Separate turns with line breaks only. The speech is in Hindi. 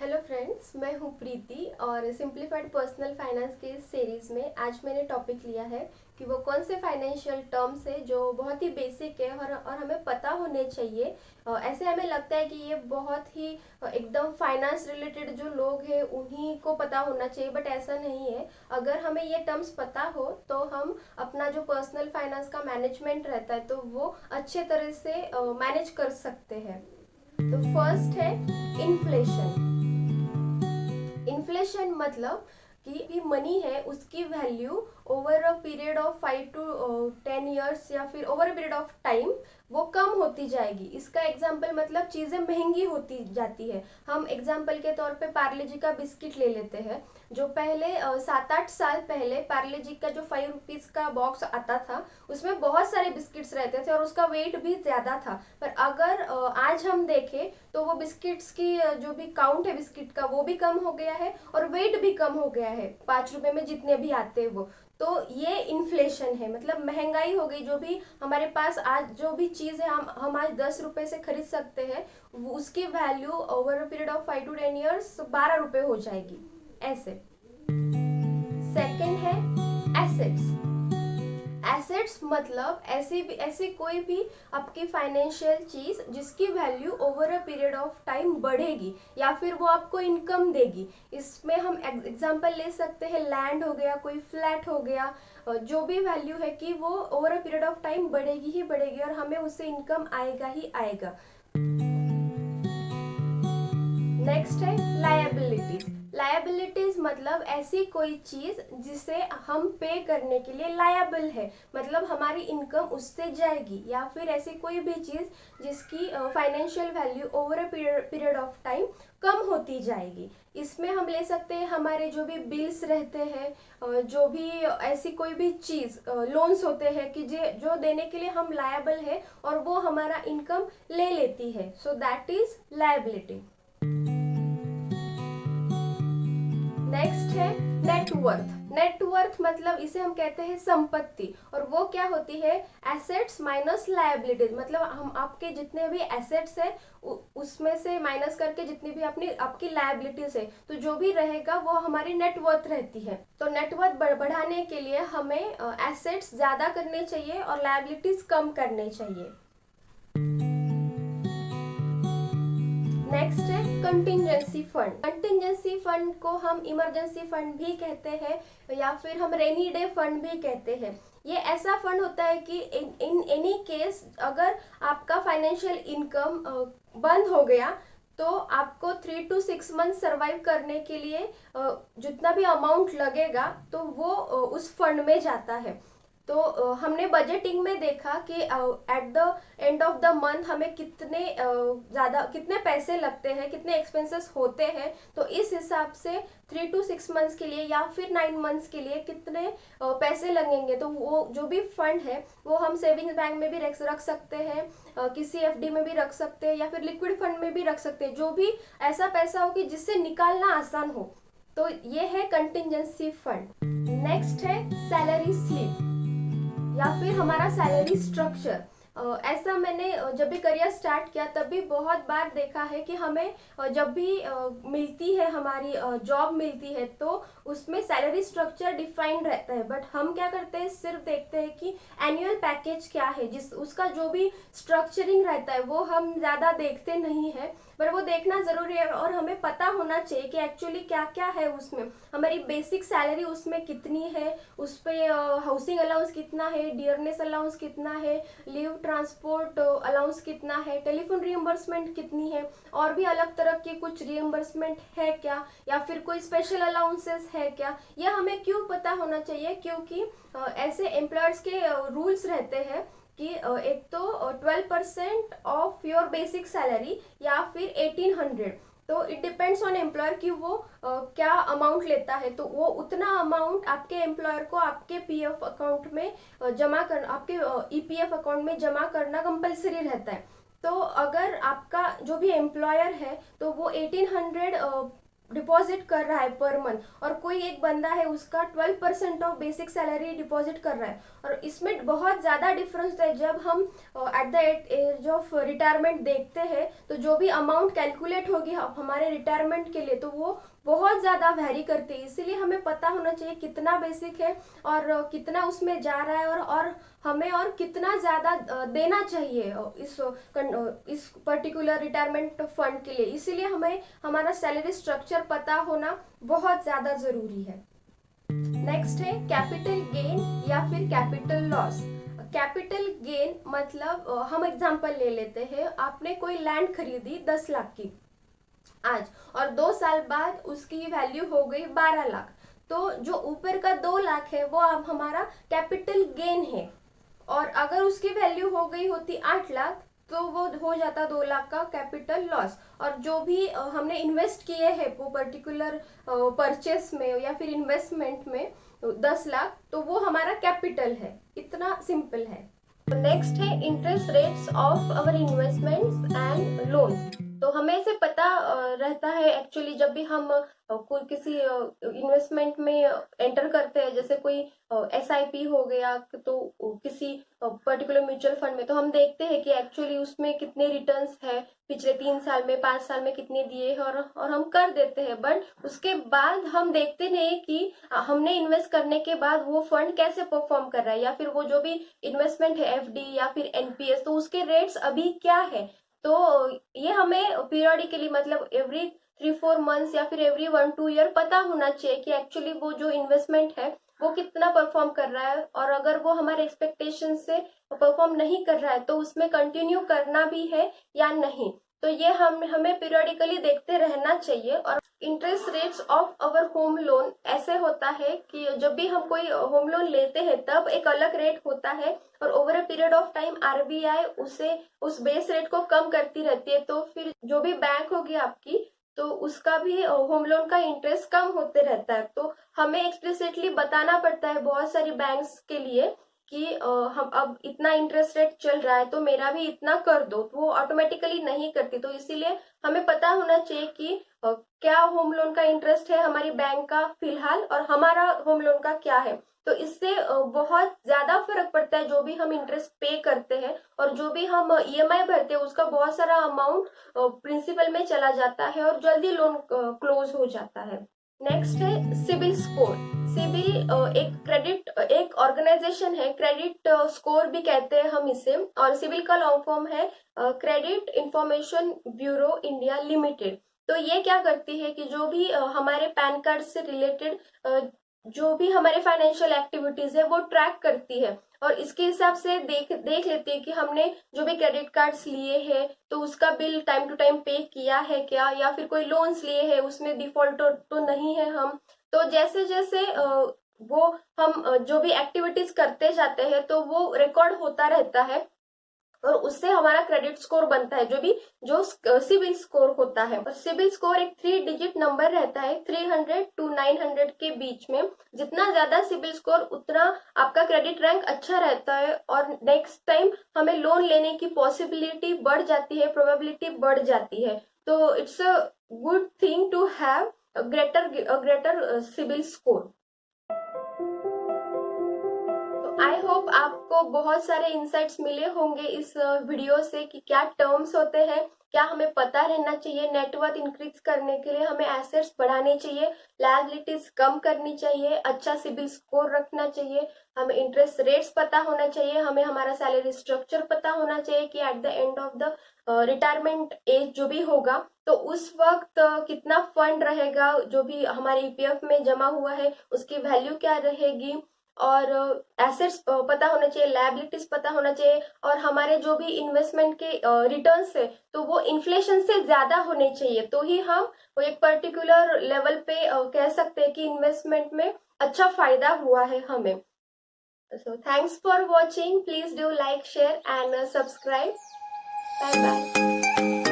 हेलो फ्रेंड्स, मैं हूँ प्रीति और सिंप्लीफाइड पर्सनल फाइनेंस के इस सीरीज़ में आज मैंने टॉपिक लिया है कि वो कौन से फाइनेंशियल टर्म्स है जो बहुत ही बेसिक है और हमें पता होने चाहिए। ऐसे हमें लगता है कि ये बहुत ही एकदम फाइनेंस रिलेटेड जो लोग हैं उन्हीं को पता होना चाहिए, बट ऐसा नहीं है। अगर हमें ये टर्म्स पता हो तो हम अपना जो पर्सनल फाइनेंस का मैनेजमेंट रहता है तो वो अच्छे तरह से मैनेज कर सकते हैं। तो फर्स्ट है इन्फ्लेशन। इन्फ्लेशन मतलब कि मनी है उसकी value over a period of 5 to 10 years या फिर over a period of time वो कम होती जाएगी। इसका एग्जाम्पल मतलब चीज़ें महंगी होती जाती है। हम एग्जाम्पल के तौर पे पार्ले जी का बिस्किट ले लेते हैं। जो पहले 7-8 साल पहले पार्ले जी का जो 5 रुपीज़ का बॉक्स आता था उसमें बहुत सारे बिस्किट्स रहते थे और उसका वेट भी ज़्यादा था। पर अगर आज हम देखें तो वो बिस्किट्स की जो भी काउंट है बिस्किट का वो भी कम हो गया है और वेट भी कम हो गया है। 5 रुपए में जितने भी आते हैं वो, तो ये इन्फ्लेशन है, मतलब महंगाई हो गई। जो भी हमारे पास आज जो भी चीज़ है हम आज 10 रुपए से खरीद सकते हैं, उसकी value over a period of 5 to 10 years 12 रुपए हो जाएगी। ऐसे सेकंड है एसेट्स। एसेट्स मतलब ऐसी कोई भी आपकी फाइनेंशियल चीज जिसकी value over a period of time बढ़ेगी या फिर वो आपको इनकम देगी। इसमें हम एग्जांपल ले सकते हैं, लैंड हो गया, कोई फ्लैट हो गया। जो भी वैल्यू है कि वो over a period of time बढ़ेगी ही बढ़ेगी और हमें उससे इनकम आएगा ही आएगा। नेक्स्ट है लायबिलिटीज। लायबिलिटीज मतलब ऐसी कोई चीज जिसे हम पे करने के लिए लायबल है, मतलब हमारी इनकम उससे जाएगी, या फिर ऐसी कोई भी चीज जिसकी financial value over a period of time कम होती जाएगी। इसमें हम ले सकते हैं हमारे जो भी बिल्स रहते हैं, जो भी ऐसी कोई भी चीज, लोन्स होते हैं कि जो देने के लिए हम लायबल है और वो हमारा इनकम ले लेती है, so that is liability. Next है नेटवर्थ। नेटवर्थ मतलब इसे हम कहते हैं संपत्ति, और वो क्या होती है? Assets minus liabilities. मतलब हम आपके जितने भी एसेट्स है उसमें से माइनस करके जितनी भी अपनी आपकी लायबिलिटीज है, तो जो भी रहेगा वो हमारी नेटवर्थ रहती है। तो नेटवर्थ बढ़ाने के लिए हमें एसेट्स ज्यादा करने चाहिए और लायबिलिटीज कम करने चाहिए। नेक्स्ट है कंटिंजेंसी फंड। कंटिंजेंसी फंड को हम इमरजेंसी फंड भी कहते हैं या फिर हम रेनी डे फंड भी कहते हैं। ये ऐसा फंड होता है कि इन एनी केस अगर आपका फाइनेंशियल इनकम बंद हो गया तो आपको 3 to 6 मंथ सर्वाइव करने के लिए जितना भी अमाउंट लगेगा तो वो उस फंड में जाता है। तो हमने बजटिंग में देखा कि at the end of the month हमें कितने पैसे लगते हैं, कितने एक्सपेंसेस होते हैं। तो इस हिसाब से 3 to 6 मंथ्स के लिए या फिर 9 मंथ्स के लिए कितने पैसे लगेंगे, तो वो जो भी फंड है वो हम सेविंग्स बैंक में भी रख सकते हैं, किसी एफडी में भी रख सकते हैं या फिर लिक्विड फंड में भी रख सकते हैं। जो भी ऐसा पैसा हो कि जिससे निकालना आसान हो, तो ये है कंटिंजेंसी फंड। नेक्स्ट है सैलरी स्लिप या फिर हमारा सैलरी स्ट्रक्चर। ऐसा मैंने जब भी करियर स्टार्ट किया तब भी बहुत बार देखा है कि हमें जब भी मिलती है, हमारी जॉब मिलती है, तो उसमें सैलरी स्ट्रक्चर डिफाइंड रहता है। बट हम क्या करते हैं, सिर्फ देखते हैं कि एनुअल पैकेज क्या है, जिस उसका जो भी स्ट्रक्चरिंग रहता है वो हम ज़्यादा देखते नहीं है। पर वो देखना ज़रूरी है और हमें पता होना चाहिए कि एक्चुअली क्या क्या है उसमें। हमारी बेसिक सैलरी उसमें कितनी है, उस पर हाउसिंग अलाउंस कितना है, डियरनेस अलाउंस कितना है, लीव ट्रांसपोर्ट अलाउंस कितना है, टेलीफोन रियम्बर्समेंट कितनी है, और भी अलग तरह की कुछ रियम्बर्समेंट है क्या, या फिर कोई स्पेशल अलाउंसेस है क्या। यह हमें क्यों पता होना चाहिए? क्योंकि ऐसे एम्प्लॉयर्स के रूल्स रहते हैं कि एक तो 12% ऑफ योर बेसिक सैलरी या फिर 1800। तो इट डिपेंड्स ऑन एम्प्लॉयर कि वो क्या अमाउंट लेता है, तो वो उतना अमाउंट आपके एम्प्लॉयर को आपके पीएफ अकाउंट में जमा कर आपके ईपीएफ अकाउंट में जमा करना कंपलसरी रहता है। तो अगर आपका जो भी एम्प्लॉयर है तो वो 1800 डिपॉजिट कर रहा है पर मंथ, और कोई एक बंदा है उसका 12% ऑफ बेसिक सैलरी डिपॉजिट कर रहा है, और इसमें बहुत ज़्यादा डिफरेंस है। जब हम at the age of retirement देखते हैं तो जो भी अमाउंट कैलकुलेट होगी हमारे रिटायरमेंट के लिए, तो वो बहुत ज़्यादा वैरी करती है। इसीलिए हमें पता होना चाहिए कितना बेसिक है और कितना उसमें जा रहा है, और हमें और कितना ज़्यादा देना चाहिए इस पर्टिकुलर रिटायरमेंट फंड के लिए। इसीलिए हमें हमारा सैलरी स्ट्रक्चर पता होना बहुत ज़्यादा ज़रूरी है। नेक्स्ट है कैपिटल गेन या फिर कैपिटल लॉस। कैपिटल गेन मतलब हम एग्जांपल ले लेते हैं, आपने कोई लैंड खरीदी 10 लाख की आज, और 2 साल बाद उसकी वैल्यू हो गई 12 लाख, तो जो ऊपर का 2 लाख है वो अब हमारा कैपिटल गेन है। और अगर उसकी वैल्यू हो गई होती 8 लाख तो वो हो जाता 2 लाख का कैपिटल लॉस। और जो भी हमने इन्वेस्ट किए हैं वो पर्टिकुलर परचेस में या फिर इन्वेस्टमेंट में 10 लाख, तो वो हमारा कैपिटल है। इतना सिंपल है। नेक्स्ट है interest rates of our investments and loans. तो हमें से पता रहता है एक्चुअली, जब भी हम कोई किसी इन्वेस्टमेंट में एंटर करते हैं, जैसे कोई SIP हो गया, तो किसी पर्टिकुलर म्यूचुअल फंड में, तो हम देखते हैं कि एक्चुअली उसमें कितने रिटर्न्स है, पिछले 3 साल में 5 साल में कितने दिए हैं, और हम कर देते हैं। बट उसके बाद हम देखते नहीं कि हमने इन्वेस्ट करने के बाद वो फंड कैसे परफॉर्म कर रहा है, या फिर वो जो भी इन्वेस्टमेंट है FD या फिर NPS, तो उसके रेट्स अभी क्या है। तो ये हमें पीरियडिकली मतलब एवरी 3-4 मंथ्स या फिर एवरी 1-2 ईयर पता होना चाहिए कि एक्चुअली वो जो इन्वेस्टमेंट है वो कितना परफॉर्म कर रहा है, और अगर वो हमारे एक्सपेक्टेशन से परफॉर्म नहीं कर रहा है तो उसमें कंटिन्यू करना भी है या नहीं। तो ये हमें पीरियडिकली देखते रहना चाहिए। और interest rates of our home loan ऐसे होता है कि जब भी हम कोई होम लोन लेते हैं तब एक अलग रेट होता है, और over a period of time RBI उस बेस रेट को कम करती रहती है। तो फिर जो भी बैंक होगी आपकी, तो उसका भी होम लोन का इंटरेस्ट कम होते रहता है। तो हमें एक्सप्लिसिटली बताना पड़ता है बहुत सारी बैंक्स के लिए कि हम अब इतना इंटरेस्ट रेट चल रहा है तो मेरा भी इतना कर दो, तो वो ऑटोमेटिकली नहीं करती। तो इसीलिए हमें पता होना चाहिए कि क्या होम लोन का इंटरेस्ट है हमारी बैंक का फिलहाल, और हमारा होम लोन का क्या है। तो इससे बहुत ज्यादा फर्क पड़ता है जो भी हम इंटरेस्ट पे करते हैं, और जो भी हम EMI भरते हैं उसका बहुत सारा अमाउंट प्रिंसिपल में चला जाता है और जल्दी लोन क्लोज हो जाता है। नेक्स्ट है सिबिल स्कोर। सिबिल एक ऑर्गेनाइजेशन है, क्रेडिट स्कोर भी कहते हैं हम इसे, और सिबिल का लॉन्ग फॉर्म है credit information bureau India limited. तो ये क्या करती है कि जो भी हमारे पैन कार्ड से रिलेटेड जो भी हमारे फाइनेंशियल एक्टिविटीज है वो ट्रैक करती है, और इसके हिसाब से देख लेती है कि हमने जो भी क्रेडिट कार्ड्स लिए हैं तो उसका बिल टाइम टू टाइम पे किया है क्या, या फिर कोई लोन्स लिए हैं उसमें डिफॉल्ट तो नहीं है हम। तो जैसे जैसे वो हम जो भी एक्टिविटीज करते जाते हैं तो वो रिकॉर्ड होता रहता है, और उससे हमारा क्रेडिट स्कोर बनता है, जो सिबिल स्कोर होता है। और सिबिल स्कोर एक 3 डिजिट नंबर रहता है, 300 to 900 के बीच में। जितना ज्यादा सिबिल स्कोर उतना आपका क्रेडिट रैंक अच्छा रहता है, और नेक्स्ट टाइम हमें लोन लेने की पॉसिबिलिटी बढ़ जाती है, प्रोबेबिलिटी बढ़ जाती है। तो it's a good thing to have greater CIBIL score. I hope आपको बहुत सारे इंसाइट्स मिले होंगे इस वीडियो से कि क्या टर्म्स होते हैं, क्या हमें पता रहना चाहिए। नेटवर्थ इंक्रीज करने के लिए हमें एसेट्स बढ़ाने चाहिए, लायबिलिटीज कम करनी चाहिए, अच्छा सिबिल स्कोर रखना चाहिए, हमें इंटरेस्ट रेट्स पता होना चाहिए, हमें हमारा सैलरी स्ट्रक्चर पता होना चाहिए कि at the end of the retirement age जो भी होगा तो उस वक्त कितना फंड रहेगा, जो भी हमारे EPF में जमा हुआ है उसकी वैल्यू क्या रहेगी, और एसेट्स पता होना चाहिए, लायबिलिटीज पता होना चाहिए, और हमारे जो भी इन्वेस्टमेंट के रिटर्न्स है तो वो इन्फ्लेशन से ज्यादा होने चाहिए, तो ही हम एक पर्टिकुलर लेवल पे कह सकते हैं कि इन्वेस्टमेंट में अच्छा फायदा हुआ है हमें। So thanks for watching, please do like, share and subscribe. Bye bye.